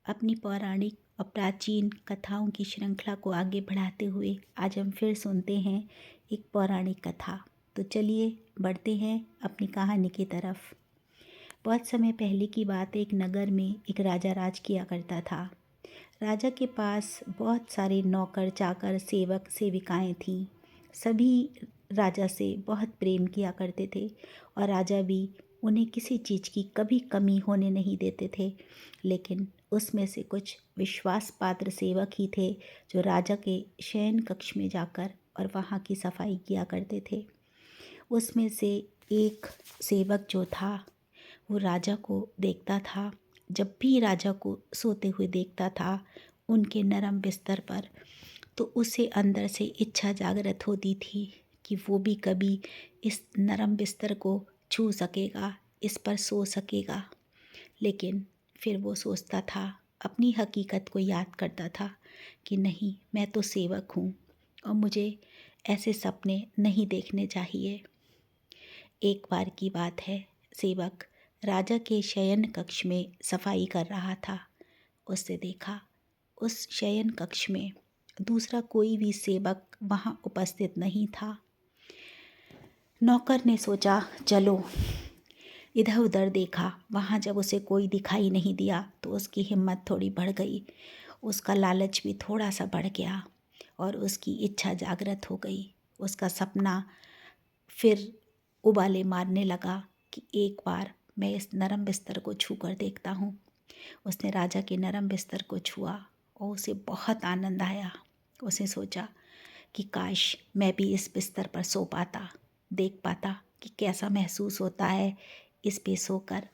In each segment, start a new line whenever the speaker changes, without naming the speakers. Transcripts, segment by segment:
अपनी पौराणिक और प्राचीन कथाओं की श्रृंखला को आगे बढ़ाते हुए आज हम फिर सुनते हैं एक पौराणिक कथा। तो चलिए बढ़ते हैं अपनी कहानी की तरफ। बहुत समय पहले की बात, एक नगर में एक राजा राज किया करता था। राजा के पास बहुत सारे नौकर चाकर सेवक सेविकाएं थीं। सभी राजा से बहुत प्रेम किया करते थे और राजा भी उन्हें किसी चीज़ की कभी कमी होने नहीं देते थे। लेकिन उसमें से कुछ विश्वास पात्र सेवक ही थे जो राजा के शयन कक्ष में जाकर और वहाँ की सफाई किया करते थे। उसमें से एक सेवक जो था वो राजा को देखता था। जब भी राजा को सोते हुए देखता था उनके नरम बिस्तर पर, तो उसे अंदर से इच्छा जागृत होती थी कि वो भी कभी इस नरम बिस्तर को छू सकेगा, इस पर सो सकेगा। लेकिन फिर वो सोचता था, अपनी हकीकत को याद करता था कि नहीं, मैं तो सेवक हूँ और मुझे ऐसे सपने नहीं देखने चाहिए। एक बार की बात है, सेवक राजा के शयन कक्ष में सफाई कर रहा था। उसने देखा उस शयन कक्ष में दूसरा कोई भी सेवक वहाँ उपस्थित नहीं था। नौकर ने सोचा, चलो इधर उधर देखा। वहाँ जब उसे कोई दिखाई नहीं दिया तो उसकी हिम्मत थोड़ी बढ़ गई, उसका लालच भी थोड़ा सा बढ़ गया और उसकी इच्छा जागृत हो गई। उसका सपना फिर उबाले मारने लगा कि एक बार मैं इस नरम बिस्तर को छू कर देखता हूँ। उसने राजा के नरम बिस्तर को छुआ और उसे बहुत आनंद आया। उसने सोचा कि काश मैं भी इस बिस्तर पर सो पाता, देख पाता कि कैसा महसूस होता है इस पे सोकर।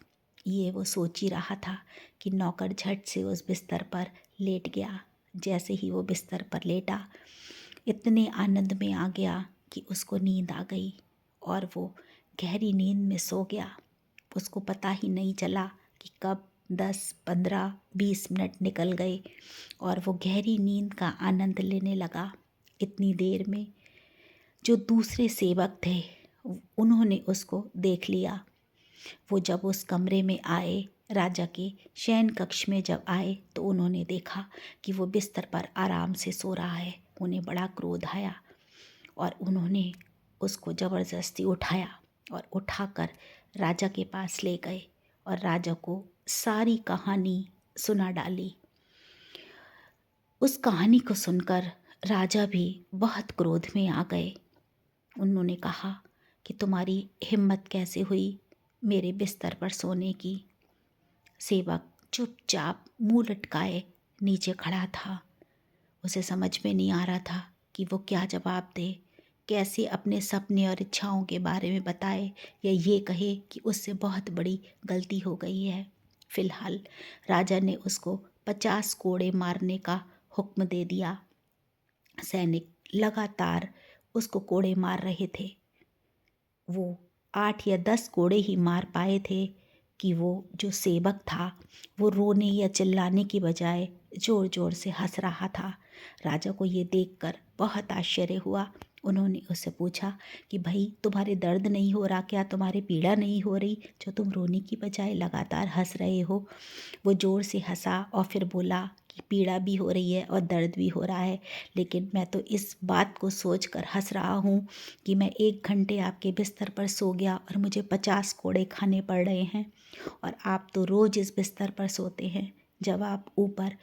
ये वो सोच ही रहा था कि नौकर झट से उस बिस्तर पर लेट गया। जैसे ही वो बिस्तर पर लेटा, इतने आनंद में आ गया कि उसको नींद आ गई और वो गहरी नींद में सो गया। उसको पता ही नहीं चला कि कब 10, 15, 20 मिनट निकल गए और वो गहरी नींद का आनंद लेने लगा। इतनी देर में जो दूसरे सेवक थे उन्होंने उसको देख लिया। वो जब उस कमरे में आए, राजा के शयन कक्ष में जब आए, तो उन्होंने देखा कि वो बिस्तर पर आराम से सो रहा है। उन्हें बड़ा क्रोध आया और उन्होंने उसको ज़बरदस्ती उठाया और उठाकर राजा के पास ले गए और राजा को सारी कहानी सुना डाली। उस कहानी को सुनकर राजा भी बहुत क्रोध में आ गए। उन्होंने कहा कि तुम्हारी हिम्मत कैसे हुई मेरे बिस्तर पर सोने की। सेवक चुपचाप मुंह लटकाए नीचे खड़ा था। उसे समझ में नहीं आ रहा था कि वो क्या जवाब दे, कैसे अपने सपने और इच्छाओं के बारे में बताए या ये कहे कि उससे बहुत बड़ी गलती हो गई है। फिलहाल राजा ने उसको 50 कोड़े मारने का हुक्म दे दिया। सैनिक लगातार उसको कोड़े मार रहे थे। वो 8 या 10 कोड़े ही मार पाए थे कि वो जो सेवक था वो रोने या चिल्लाने की बजाय ज़ोर ज़ोर से हंस रहा था। राजा को ये देखकर बहुत आश्चर्य हुआ। उन्होंने उससे पूछा कि भाई, तुम्हारे दर्द नहीं हो रहा क्या, तुम्हारे पीड़ा नहीं हो रही जो तुम रोने की बजाय लगातार हंस रहे हो? वो ज़ोर से हंसा और फिर बोला कि पीड़ा भी हो रही है और दर्द भी हो रहा है, लेकिन मैं तो इस बात को सोच कर हंस रहा हूँ कि मैं 1 घंटे आपके बिस्तर पर सो गया और मुझे 50 कोड़े खाने पड़ रहे हैं और आप तो रोज़ इस बिस्तर पर सोते हैं। जब आप ऊपर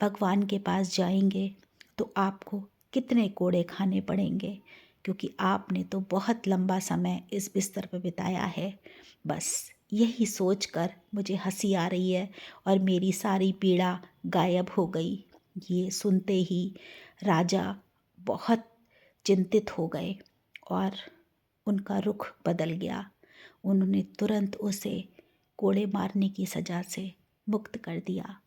भगवान के पास जाएंगे तो आपको कितने कोड़े खाने पड़ेंगे, क्योंकि आपने तो बहुत लंबा समय इस बिस्तर पर बिताया है। बस यही सोचकर मुझे हंसी आ रही है और मेरी सारी पीड़ा गायब हो गई। ये सुनते ही राजा बहुत चिंतित हो गए और उनका रुख बदल गया। उन्होंने तुरंत उसे कोड़े मारने की सज़ा से मुक्त कर दिया।